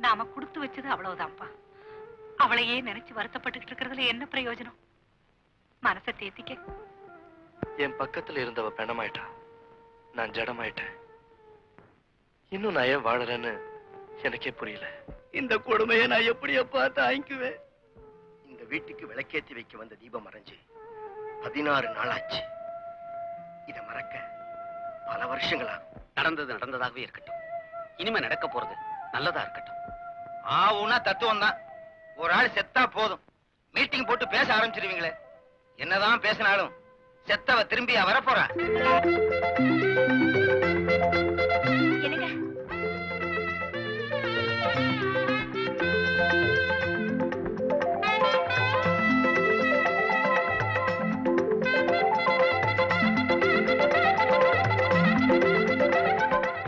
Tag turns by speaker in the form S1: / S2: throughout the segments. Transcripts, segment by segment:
S1: நாம கொடுத்து வச்சது அவ்வளவுதான்ப்பா. அவளையே நினைச்சு வருத்தப்பட்டு இருக்கிறதுல என்ன பிரயோஜனம்? மனசை தேத்திக்க.
S2: என் பக்கத்துல இருந்தவ பெணமாயிட்டா, நான் ஜடமாயிட்டேன். இன்னும் நான் ஏன் வாழறேன்னு எனக்கே புரியல.
S3: இந்த கொடுமையை நான் எப்படி அப்பா தாங்கிக்குவேன்? இந்த வீட்டுக்கு விளக்கேற்றி வைக்க வந்த தீபம் மறைஞ்சு 16 நாளாச்சு. இத மறக்க பல வருஷங்களாகும்.
S4: நடந்தது நடந்ததாகவே இருக்கட்டும். இனிமே நடக்க போறது நல்லதா இருக்கட்டும். ஆவுனா தத்துவம் தான். ஒரு ஆள் செத்தா போதும், மீட்டிங் போட்டு பேச ஆரம்பிச்சிருவீங்களே. என்னதான் பேசினாலும் செத்தவ திரும்பி வரப்போறா.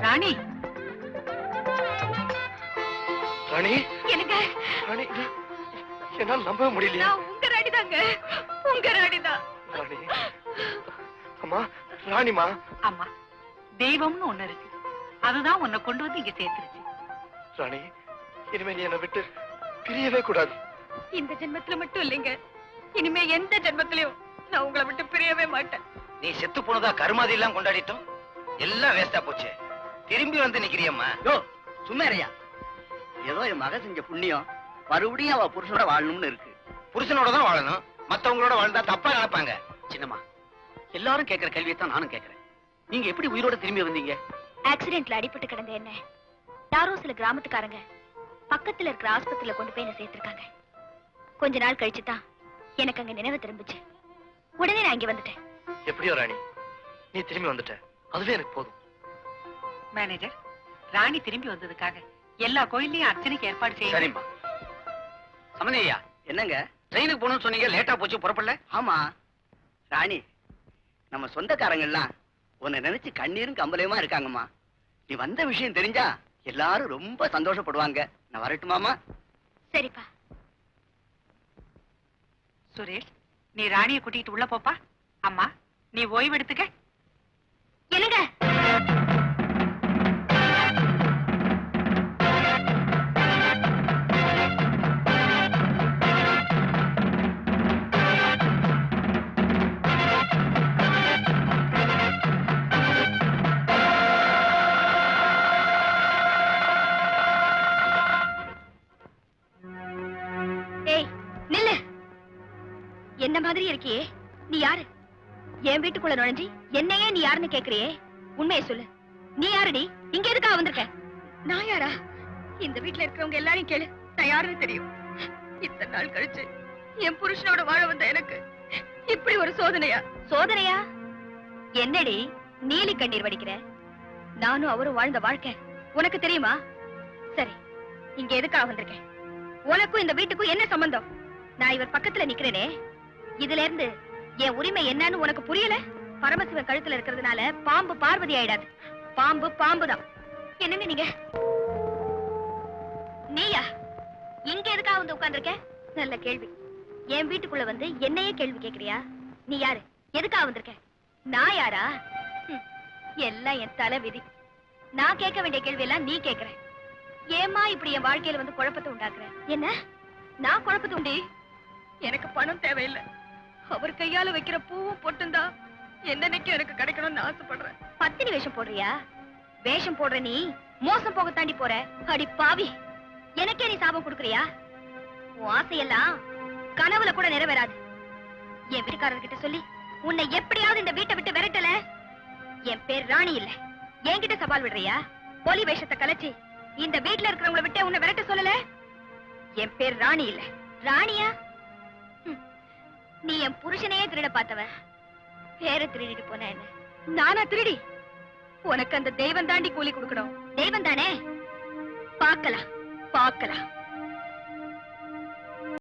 S1: ராணி,
S2: ராணி,
S1: எனக்கு
S2: ராணி, என்னால் நம்பவே முடியலையா?
S1: உங்க ராணி தாங்க, உங்க ராணி தான்.
S2: ராணி, அம்மா, ராணிமா.
S1: அம்மா, தெய்வம்னு ஒண்ணு இருக்கு, அதுதான் உன்னை கொண்டு வந்து இங்க சேர்த்துருச்சு.
S2: ராணி, இனிமே நீ என்னை விட்டு பிரியவே கூடாது.
S1: இந்த ஜென்மத்துல மட்டும் இல்லைங்க, இனிமே எந்த ஜென்மத்திலயும் நான் உங்களை விட்டு பிரியவே மாட்டேன்.
S4: நீ செத்து போனதா கருமாதி எல்லாம் கொண்டாடிட்டோம், எல்லாம் வேஸ்டா போச்சு. திரும்பி வந்து நிக்கிறியம்மா.
S3: சும்மா இருயா. ஏதோ என் மக செஞ்ச புண்ணியம் மறுபடியும் அவ புருஷனோட வாழணும்னு இருக்கு.
S4: புருஷனோட தான் வாழணும், மத்தவங்களோட வாழ்ந்தா தப்பா நினைப்பாங்க. சின்னம்மா, எல்லாரும் கேட்கிற கேள்வியை தான் நானும் கேட்கிறேன். நீங்க எப்படி உயிரோட திரும்பி வந்தீங்க?
S5: ஆக்சிடென்ட்ல அடிபட்டு கிடந்த என்ன யாரோ சில கிராமத்துக்காரங்க பக்கத்துல இருக்கிற ஆஸ்பத்திரியில கொண்டு போய் என்ன சேர்த்திருக்காங்க. கொஞ்ச நாள் கழிச்சுதான் எனக்கு அங்க நினைவு திரும்பிச்சு. உடனே நான் இங்க வந்துட்டேன்.
S2: எப்படியோ ராணி, நீ திரும்பி வந்துட்ட, அதுவே எனக்கு போதும்.
S1: மேனேஜர், ராணி திரும்பி வந்ததுக்காக எல்லா கோயிலையும் அர்ச்சனைக்கு ஏற்பாடு செய்ய.
S4: சரிம்மா. சமந்தையா,
S3: என்னங்க
S4: ட்ரெயினுக்கு போகணும்னு சொன்னீங்க, லேட்டா போச்சு, புறப்படல?
S3: ஆமா ராணி, நம்ம சொந்தக்காரங்க எல்லாம் உன்னை நினைச்சு கண்ணீரும் கம்பலையுமா இருக்காங்கம்மா. நீ வந்த விஷயம் தெரிஞ்சா எல்லாரும் ரொம்ப சந்தோஷப்படுவாங்க. நான் வரட்டுமாமா?
S5: சரிப்பா.
S1: சுரேஷ், நீ ராணியை கூட்டிட்டு உள்ள போப்பா. அம்மா, நீ ஓய்வு எடுத்துக்க.
S5: என்னங்க? என்ன மாதிரி இருக்கியே, நீ யாரு? என் வீட்டுக்குள்ள நுழைஞ்சி என்னையே நீ யாருன்னு கேக்குறியே, உண்மையை சொல்லு. நீ யாருடி? இங்க எதுக்கா வந்திருக்க? நான் யாரா? இந்த வீட்டுல இருக்கிறவங்க எல்லாரையும் கேளு, நான் யாருன்னு தெரியும். இத்தனை நாள் கழிச்சு என் புருஷனோட வாழ வந்த எனக்கு இப்படி ஒரு சோதனையா? சோதனையா? என்னடி நீலி கண்ணீர் வடிக்கிற? நானும் அவரும் வாழ்ந்த வாழ்க்கை உனக்கு தெரியுமா? சரி, இங்க எதுக்காக வந்திருக்கேன்? உனக்கும் இந்த வீட்டுக்கும் என்ன சம்பந்தம்? நான் இவர் பக்கத்துல நிக்கிறேனே, இதுல இருந்து என் உரிமை என்னன்னு உனக்கு புரியல? பரமசிவன் கழுத்துல இருக்கிறதுனால பாம்பு பார்வதி ஆயிடாது. பாம்பு பாம்புதான். என்னங்க நீங்க? நீயா இங்க எதுக்காக வந்து உட்கார்ந்திருக்க? நல்ல கேள்வி. என் வீட்டுக்குள்ள வந்து என்னையே கேள்வி கேக்குறியா? நீ யாரு? எதுக்காக வந்திருக்க? நான் யாரா? எல்லாம் என் தலை விதி. நான் கேட்க வேண்டிய கேள்வி எல்லாம் நீ கேக்குற. ஏமா இப்படி என் வாழ்க்கையில வந்து குழப்பத்தை உண்டாக்குற? என்ன நான் குழப்பத்தை உண்டி? எனக்கு பணம் தேவையில்லை. அவர் கையால வைக்கிற பூவும் பொட்டுந்தான் என்னன்னைக்கு எனக்கு கிடைக்கணும்னு ஆசைப்படுறேன். பத்தினி வேஷம் போடுறியா? வேஷம் போடுற நீ மோசம் போக தாண்டி போற. அடி பாவி, எனக்கே நீ சாபம் கொடுக்கறியா? உன் ஆசையெல்லாம் கனவுல கூட நிறைவேறாது. என் வீட்டுக்காரர்கிட்ட சொல்லி உன்னை எப்படியாவது இந்த வீட்டை விட்டு விரட்டல. என் பேர் ராணி இல்ல. என்கிட்ட சவால் விடுறியா? போலி வேஷத்தை கலைச்சி இந்த வீட்டுல இருக்கிறவங்களை விட்டு உன்னை விரட்ட சொல்லல. என் பேர் ராணி இல்ல. ராணியா? நீ என் புருஷனையே திருட பார்த்தவ. பேரை திருடிட்டு போன என்ன? நானா திருடி? உனக்கு அந்த தெய்வம் தாண்டி கூலி கொடுக்கணும். தெய்வம் தானே? பார்க்கலாம் பார்க்கலாம்.